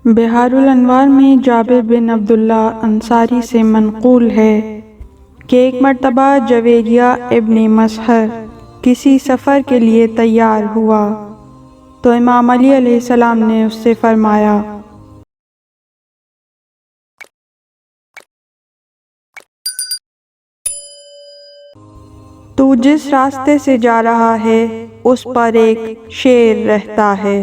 بحار الانوار میں جابر بن عبداللہ انصاری سے منقول ہے کہ ایک مرتبہ جویریہ ابن مسحر کسی سفر کے لیے تیار ہوا تو امام علی علیہ السلام نے اس سے فرمایا، تو جس راستے سے جا رہا ہے اس پر ایک شیر رہتا ہے،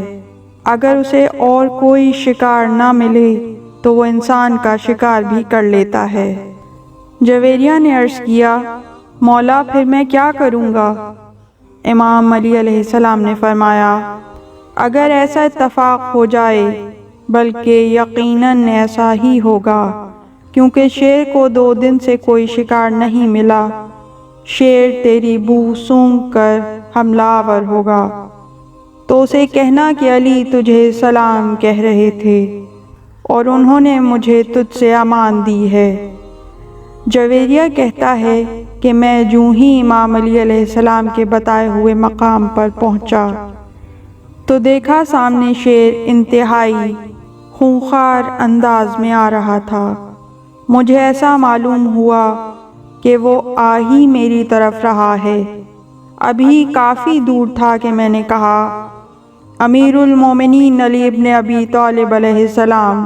اگر اسے اور کوئی شکار نہ ملے تو وہ انسان کا شکار بھی کر لیتا ہے۔ جویریہ نے عرض کیا، مولا پھر میں کیا کروں گا؟ امام علی علیہ السلام نے فرمایا، اگر ایسا اتفاق ہو جائے، بلکہ یقیناً ایسا ہی ہوگا، کیونکہ شیر کو 2 دن سے کوئی شکار نہیں ملا، شیر تیری بو سونگھ کر حملہ آور ہوگا، تو اسے کہنا کہ علی تجھے سلام کہہ رہے تھے اور انہوں نے مجھے تجھ سے امان دی ہے۔ جویریہ کہتا ہے کہ میں جوں ہی امام علی علیہ السلام کے بتائے ہوئے مقام پر پہنچا تو دیکھا سامنے شیر انتہائی خونخوار انداز میں آ رہا تھا۔ مجھے ایسا معلوم ہوا کہ وہ آ ہی میری طرف رہا ہے۔ ابھی کافی دور تھا کہ میں نے کہا، امیر المومنین علی ابن ابی طالب علیہ السلام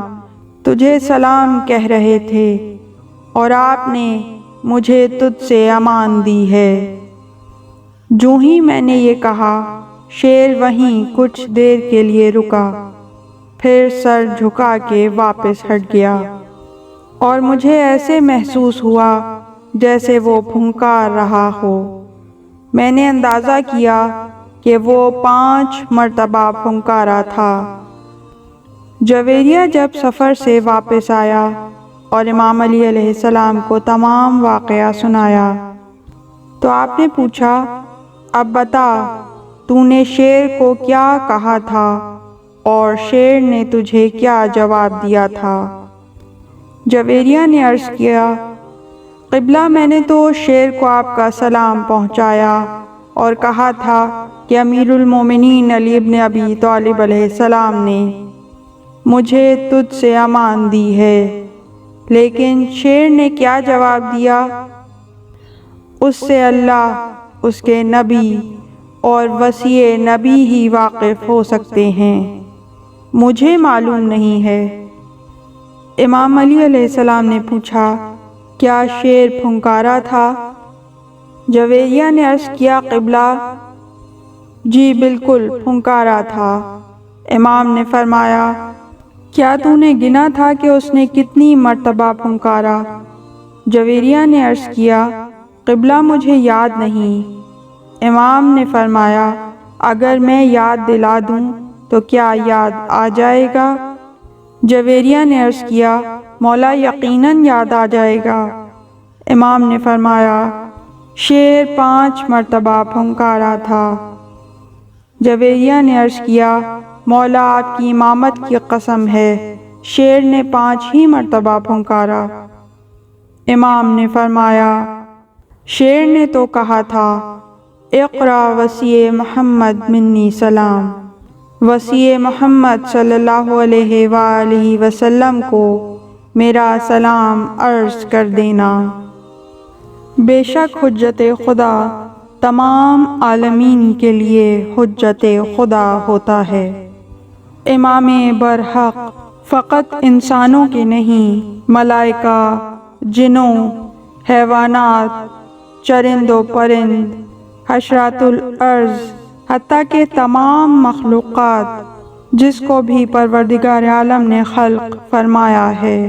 تجھے سلام کہہ رہے تھے اور آپ نے مجھے تجھ سے امان دی ہے۔ جوں ہی میں نے یہ کہا، شیر وہیں کچھ دیر کے لیے رکا، پھر سر جھکا کے واپس ہٹ گیا اور مجھے ایسے محسوس ہوا جیسے وہ پھنکار رہا ہو۔ میں نے اندازہ کیا کہ وہ 5 مرتبہ پھنکارا تھا۔ جویریہ جب سفر سے واپس آیا اور امام علی علیہ السلام کو تمام واقعہ سنایا تو آپ نے پوچھا، اب بتا تو نے شیر کو کیا کہا تھا اور شیر نے تجھے کیا جواب دیا تھا؟ جویریہ نے عرض کیا، قبلہ میں نے تو شیر کو آپ کا سلام پہنچایا اور کہا تھا کہ امیر المومنین علی ابن ابی طالب علیہ السلام نے مجھے تجھ سے امان دی ہے، لیکن شیر نے کیا جواب دیا؟ اس سے اللہ، اس کے نبی اور وصی نبی ہی واقف ہو سکتے ہیں، مجھے معلوم نہیں ہے۔ امام علی علیہ السلام نے پوچھا، کیا شیر پھنکارا تھا؟ جویریہ نے عرض کیا، قبلہ جی بالکل پھنکارا تھا۔ امام نے فرمایا، کیا تو نے گنا تھا کہ اس نے کتنی مرتبہ پھنکارا؟ جویریہ نے عرض کیا، قبلہ مجھے یاد نہیں۔ امام نے فرمایا، اگر میں یاد دلا دوں تو کیا یاد آ جائے گا؟ جویریہ نے عرض کیا، مولا یقیناً یاد آ جائے گا۔ امام نے فرمایا، شیر 5 مرتبہ پھنکارا تھا۔ جویریہ نے عرض کیا، مولا آپ کی امامت کی قسم ہے، شیر نے 5 ہی مرتبہ پھنکارا۔ امام نے فرمایا، شیر نے تو کہا تھا، اقرا وصی محمد منی سلام، وصی محمد صلی اللہ علیہ وآلہ وسلم کو میرا سلام عرض کر دینا۔ بے شک حجت خدا تمام عالمین کے لیے حجت خدا ہوتا ہے۔ امام برحق فقط انسانوں کے نہیں، ملائکہ، جنوں، حیوانات، چرند و پرند، حشرات الارض، حتیٰ کہ تمام مخلوقات جس کو بھی پروردگار عالم نے خلق فرمایا ہے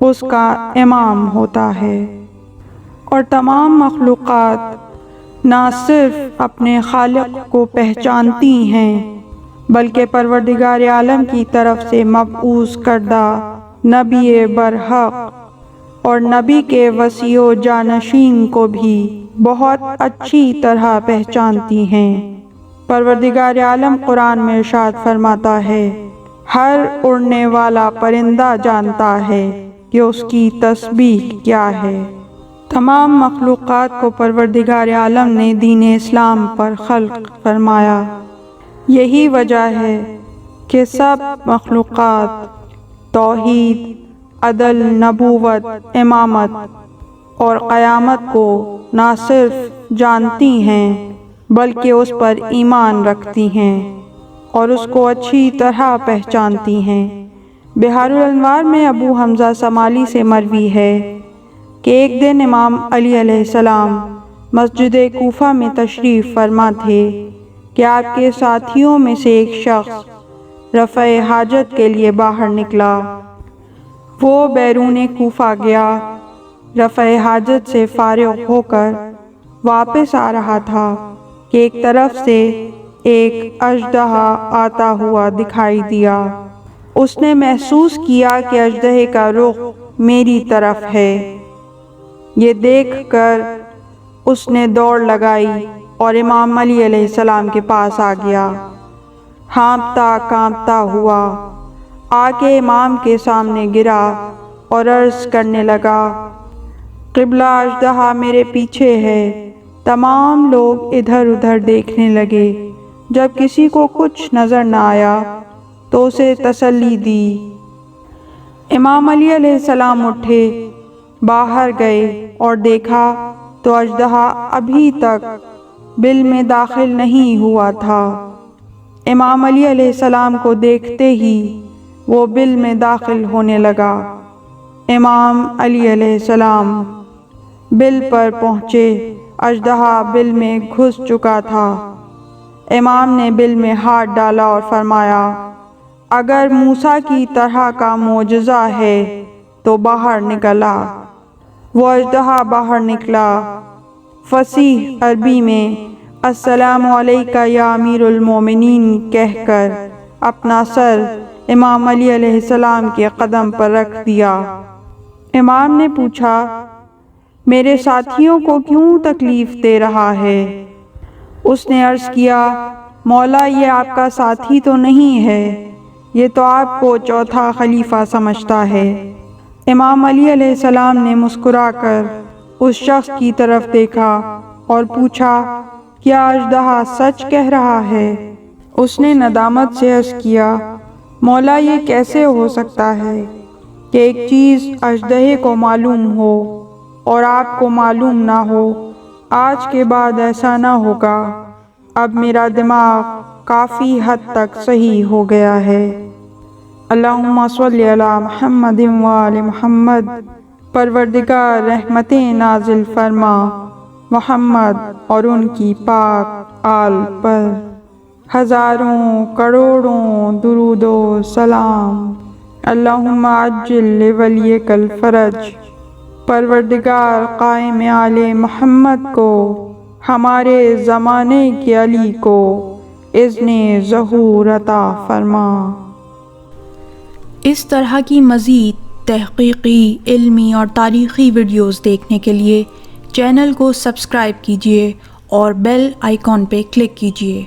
اس کا امام ہوتا ہے، اور تمام مخلوقات نہ صرف اپنے خالق کو پہچانتی ہیں بلکہ پروردگار عالم کی طرف سے مبعوث کردہ نبی برحق اور نبی کے وصی و جانشین کو بھی بہت اچھی طرح پہچانتی ہیں۔ پروردگار عالم قرآن میں ارشاد فرماتا ہے، ہر اڑنے والا پرندہ جانتا ہے کہ اس کی تسبیح کیا ہے۔ تمام مخلوقات کو پروردگار عالم نے دین اسلام پر خلق فرمایا۔ یہی وجہ ہے کہ سب مخلوقات توحید، عدل، نبوت، امامت اور قیامت کو نہ صرف جانتی ہیں بلکہ اس پر ایمان رکھتی ہیں اور اس کو اچھی طرح پہچانتی ہیں۔ بحار الانوار میں ابو حمزہ سمالی سے مروی ہے کہ ایک دن امام علی علیہ السلام مسجد کوفہ میں تشریف فرما تھے کہ آپ کے ساتھیوں میں سے ایک شخص رفع حاجت کے لیے باہر نکلا۔ وہ بیرون کوفہ گیا، رفع حاجت سے فارغ ہو کر واپس آ رہا تھا کہ ایک طرف سے ایک اژدہا آتا ہوا دکھائی دیا۔ اس نے محسوس کیا کہ اژدہے کا رخ میری طرف ہے۔ یہ دیکھ کر اس نے دوڑ لگائی اور امام علی علیہ السلام کے پاس آ گیا۔ ہانپتا کانپتا ہوا آ کے امام کے سامنے گرا اور عرض کرنے لگا، قبلہ اژدہا میرے پیچھے ہے۔ تمام لوگ ادھر ادھر دیکھنے لگے۔ جب کسی کو کچھ نظر نہ آیا تو اسے تسلی دی۔ امام علی علیہ السلام اٹھے، باہر گئے اور دیکھا تو اژدہا ابھی تک بل میں داخل نہیں ہوا تھا۔ امام علی علیہ السلام کو دیکھتے ہی وہ بل میں داخل ہونے لگا۔ امام علی علیہ السلام بل پر پہنچے، اژدہا بل میں گھس چکا تھا۔ امام نے بل میں ہاتھ ڈالا اور فرمایا، اگر موسیٰ کی طرح کا معجزہ ہے تو باہر نکل آ۔ وہ اژدہا باہر نکلا، فصیح عربی میں السلام علیکہ یا امیر المومنین کہہ کر اپنا سر امام علی علیہ السلام کے قدم پر رکھ دیا۔ امام نے پوچھا، میرے ساتھیوں کو کیوں تکلیف دے رہا ہے؟ اس نے عرض کیا، مولا یہ آپ کا ساتھی تو نہیں ہے، یہ تو آپ کو چوتھا خلیفہ سمجھتا ہے۔ امام علی علیہ السلام نے مسکرا کر اس شخص کی طرف دیکھا اور پوچھا، کیا اژدہا سچ کہہ رہا ہے؟ اس نے ندامت سے عرض کیا، مولا یہ کیسے ہو سکتا ہے کہ ایک چیز اژدہے کو معلوم ہو اور آپ کو معلوم نہ ہو؟ آج کے بعد ایسا نہ ہوگا۔ اب میرا دماغ کافی حد تک صحیح ہو گیا ہے۔ اللہم صلی علی محمد وآل محمد۔ پروردگار رحمتیں نازل فرما محمد اور ان کی پاک آل پر ہزاروں کروڑوں درود و سلام۔ اللہم عجل لولیک الفرج۔ پروردگار قائم آل محمد کو، ہمارے زمانے کے علی کو اذن ظہور عطا فرما۔ اس طرح کی مزید تحقیقی، علمی اور تاریخی ویڈیوز دیکھنے کے لیے چینل کو سبسکرائب کیجیے اور بیل آئیکن پہ کلک کیجیے۔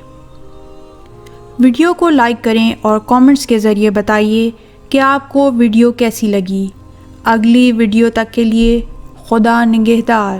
ویڈیو کو لائک کریں اور کامنٹس کے ذریعے بتائیے کہ آپ کو ویڈیو کیسی لگی۔ اگلی ویڈیو تک کے لیے خدا نگہدار۔